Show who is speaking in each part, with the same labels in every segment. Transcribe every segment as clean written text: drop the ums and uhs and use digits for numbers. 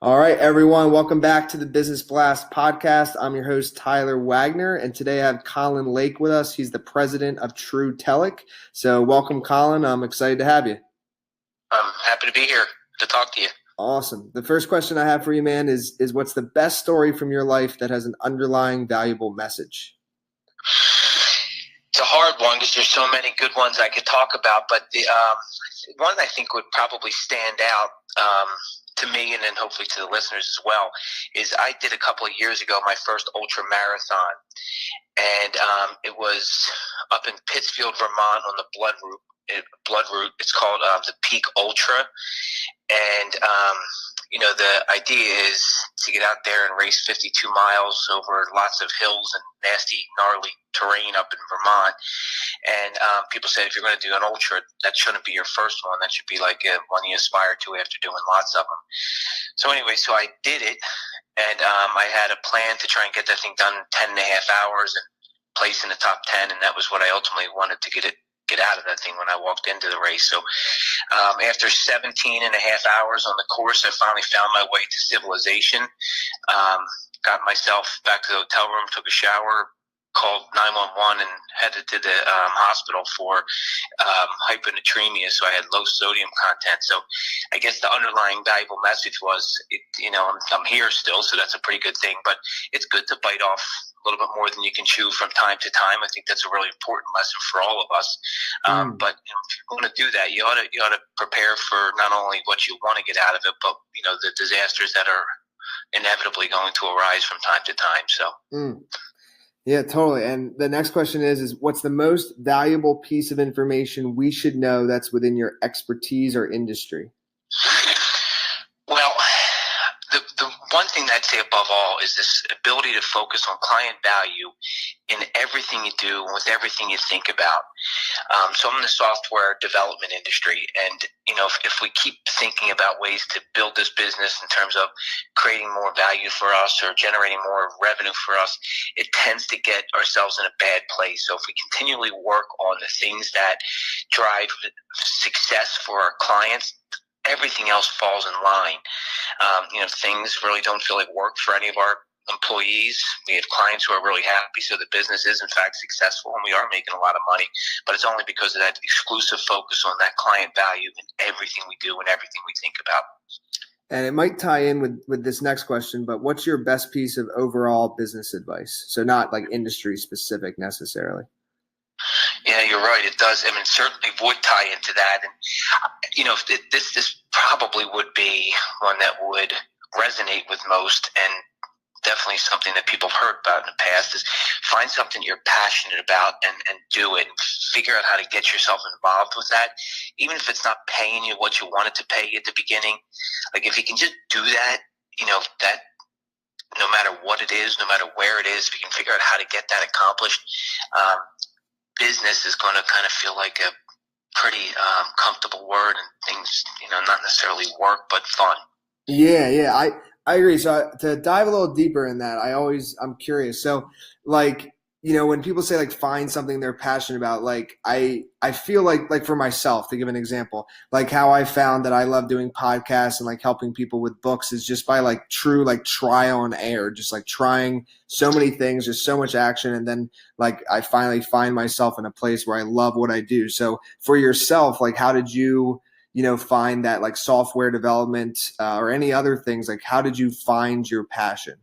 Speaker 1: All right, everyone, welcome back to the Business Blast podcast. I'm your host, Tyler Wagner, and today I have Colin Lake with us. He's the president of Trutelic. So, welcome, Colin. I'm excited to have you.
Speaker 2: I'm happy to be here to talk to you.
Speaker 1: Awesome. The first question I have for you, man, is what's the best story from your life that has an underlying valuable message?
Speaker 2: It's a hard one because there's so many good ones I could talk about, but the one I think would probably stand out to me and then hopefully to the listeners as well is I did a couple of years ago my first ultra marathon, and it was up in Pittsfield, Vermont on the Blood Route. It's called the Peak Ultra, and the idea is to get out there and race 52 miles over lots of hills and nasty, gnarly terrain up in Vermont. And people say if you're going to do an ultra, that shouldn't be your first one. That should be like one you aspire to after doing lots of them. So anyway, so I did it, and I had a plan to try and get that thing done in 10 and a half hours and place in the top 10, and that was what I ultimately wanted to get out of that thing when I walked into the race. So after 17 and a half hours on the course, I finally found my way to civilization, got myself back to the hotel room, took a shower, called 911 and headed to the hospital for hyponatremia, so I had low sodium content. So I guess the underlying valuable message was, I'm here still, so that's a pretty good thing, but it's good to bite off a little bit more than you can chew from time to time. I think that's a really important lesson for all of us. But if you're going to do that, you ought to prepare for not only what you want to get out of it, but the disasters that are inevitably going to arise from time to time. So.
Speaker 1: Yeah, totally. And the next question is what's the most valuable piece of information we should know that's within your expertise or industry?
Speaker 2: Well, the one thing that I'd say above all is this ability to focus on client value in everything you do and with everything you think about. So I'm in the software development industry, and if we keep thinking about ways to build this business in terms of creating more value for us or generating more revenue for us, it tends to get ourselves in a bad place. So if we continually work on the things that drive success for our clients, everything else falls in line. Things really don't feel like work for any of our employees. We have clients who are really happy, so the business is in fact successful and we are making a lot of money, but it's only because of that exclusive focus on that client value in everything we do and everything we think about.
Speaker 1: And it might tie in with this next question, but what's your best piece of overall business advice? So not like industry specific necessarily.
Speaker 2: Yeah, you're right. It does. I mean, it certainly would tie into that. And, this probably would be one that would resonate with most, and definitely something that people have heard about in the past is find something you're passionate about and do it. Figure out how to get yourself involved with that, even if it's not paying you what you wanted to pay you at the beginning. Like if you can just do that, that no matter what it is, no matter where it is, if you can figure out how to get that accomplished, business is going to kind of feel like a pretty comfortable word, and things, not necessarily work, but fun.
Speaker 1: Yeah, I agree. So to dive a little deeper in that, I'm curious. So like, when people say like find something they're passionate about, like I feel like for myself, to give an example, like how I found that I love doing podcasts and like helping people with books is just by like true like trial and error, just like trying so many things, just so much action, and then like I finally find myself in a place where I love what I do. So for yourself, like how did you find that like software development or any other things? Like how did you find your passion?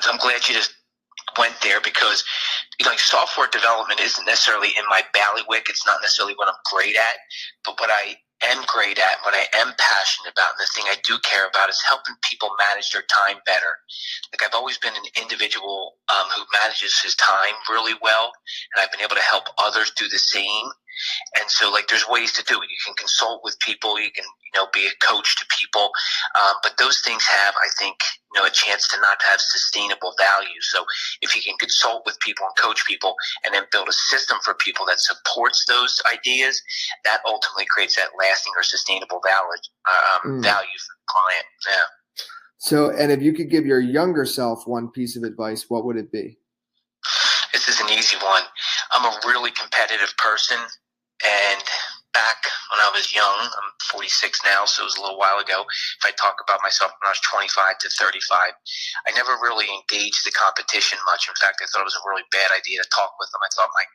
Speaker 2: I'm glad you just went there because like software development isn't necessarily in my bailiwick. It's not necessarily what I'm great at, but what I am great at, what I am passionate about, and the thing I do care about is helping people manage their time better. Like I've always been an individual who manages his time really well, and I've been able to help others do the same. And so, like, there's ways to do it. You can consult with people. You can, be a coach to people. But those things have, I think, a chance to not have sustainable value. So if you can consult with people and coach people and then build a system for people that supports those ideas, that ultimately creates that lasting or sustainable value for the client. Yeah.
Speaker 1: So, and if you could give your younger self one piece of advice, what would it be?
Speaker 2: This is an easy one. I'm a really competitive person, and back when I was young, I'm 46 now, so it was a little while ago. If I talk about myself when I was 25 to 35, I never really engaged the competition much. In fact, I thought it was a really bad idea to talk with them. I thought my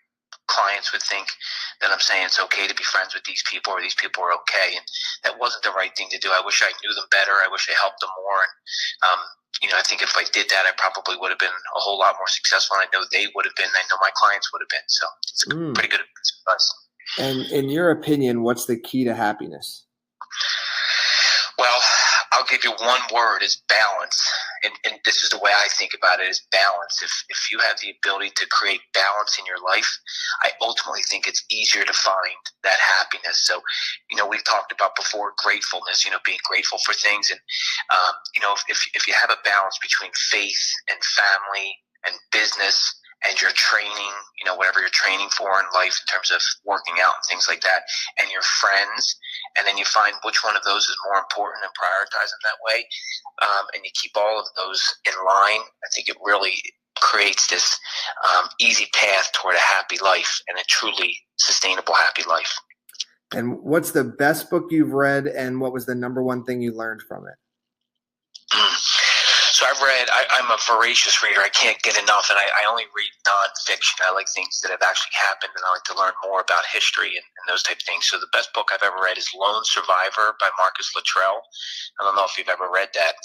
Speaker 2: clients would think that I'm saying it's okay to be friends with these people, or these people are okay, and that wasn't the right thing to do. I wish I knew them better. I wish I helped them more, and I think if I did that, I probably would have been a whole lot more successful. And I know they would have been. I know my clients would have been. So it's pretty good advice.
Speaker 1: And in your opinion, what's the key to happiness?
Speaker 2: Well, I'll give you one word: is balance. And this is the way I think about it: is balance. If you have the ability to create balance in your life, I ultimately think it's easier to find that happiness. So, we've talked about before gratefulness. Being grateful for things, and if you have a balance between faith and family and business and your training, whatever you're training for in life in terms of working out and things like that, and your friends, and then you find which one of those is more important and prioritize them that way, and you keep all of those in line, I think it really creates this easy path toward a happy life and a truly sustainable happy life.
Speaker 1: And what's the best book you've read, and what was the number one thing you learned from it?
Speaker 2: So I'm a voracious reader. I can't get enough, and I only read nonfiction. I like things that have actually happened, and I like to learn more about history and those type of things. So the best book I've ever read is Lone Survivor by Marcus Luttrell. I don't know if you've ever read that.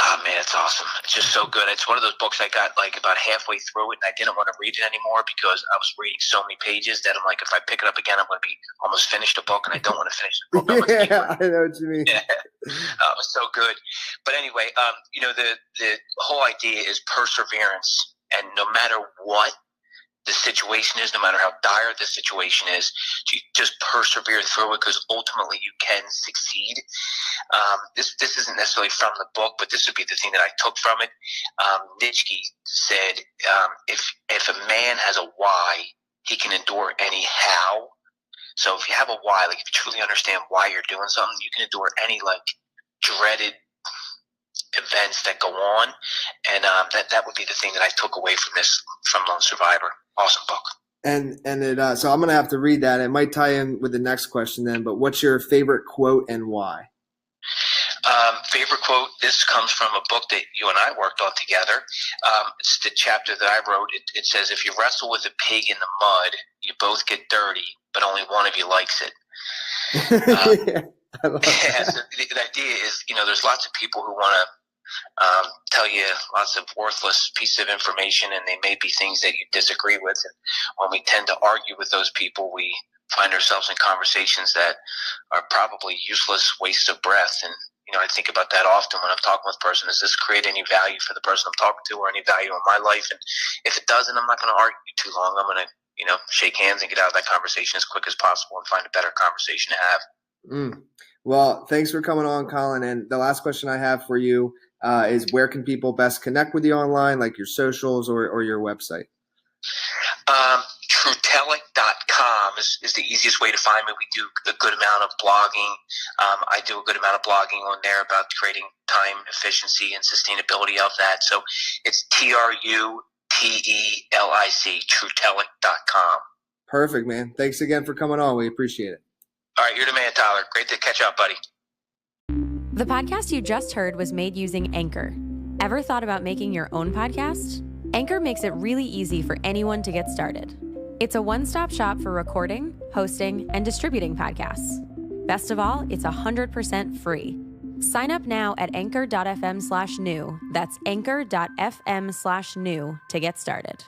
Speaker 2: Oh, man, it's awesome. It's just so good. It's one of those books I got like about halfway through it, and I didn't want to read it anymore because I was reading so many pages that I'm like, if I pick it up again, I'm going to be almost finished a book, and I don't want to finish the book.
Speaker 1: Yeah, I know what you mean.
Speaker 2: Yeah. It was so good. But anyway, the whole idea is perseverance, and no matter what the situation is, no matter how dire the situation is, you just persevere through it, because ultimately you can succeed. This isn't necessarily from the book, but this would be the thing that I took from it. Nietzsche said, if a man has a why, he can endure any how. So if you have a why, like if you truly understand why you're doing something, you can endure any like dreaded events that go on, and that would be the thing that I took away from Lone Survivor. Awesome book. And
Speaker 1: it so I'm gonna have to read that. It might tie in with the next question then, but what's your favorite quote and why?
Speaker 2: Favorite quote, this comes from a book that you and I worked on together. It's the chapter that I wrote. It says, if you wrestle with a pig in the mud, you both get dirty, but only one of you likes it.
Speaker 1: Yeah,
Speaker 2: so the idea is, there's lots of people who want to tell you lots of worthless pieces of information, and they may be things that you disagree with. And when we tend to argue with those people, we find ourselves in conversations that are probably useless wastes of breath. And I think about that often when I'm talking with a person. Does this create any value for the person I'm talking to, or any value in my life? And if it doesn't, I'm not going to argue too long. I'm going to shake hands and get out of that conversation as quick as possible and find a better conversation to have.
Speaker 1: Well, thanks for coming on, Colin. And the last question I have for you is, where can people best connect with you online, like your socials or your website?
Speaker 2: Trutelic.com is the easiest way to find me. We do a good amount of blogging. I do a good amount of blogging on there about creating time efficiency and sustainability of that. So it's Trutelic, Trutelic.com.
Speaker 1: Perfect, man. Thanks again for coming on. We appreciate it.
Speaker 2: All right, you're the man, Tyler. Great to catch up, buddy.
Speaker 3: The podcast you just heard was made using Anchor. Ever thought about making your own podcast? Anchor makes it really easy for anyone to get started. It's a one-stop shop for recording, hosting, and distributing podcasts. Best of all, it's 100% free. Sign up now at anchor.fm/new. That's anchor.fm/new to get started.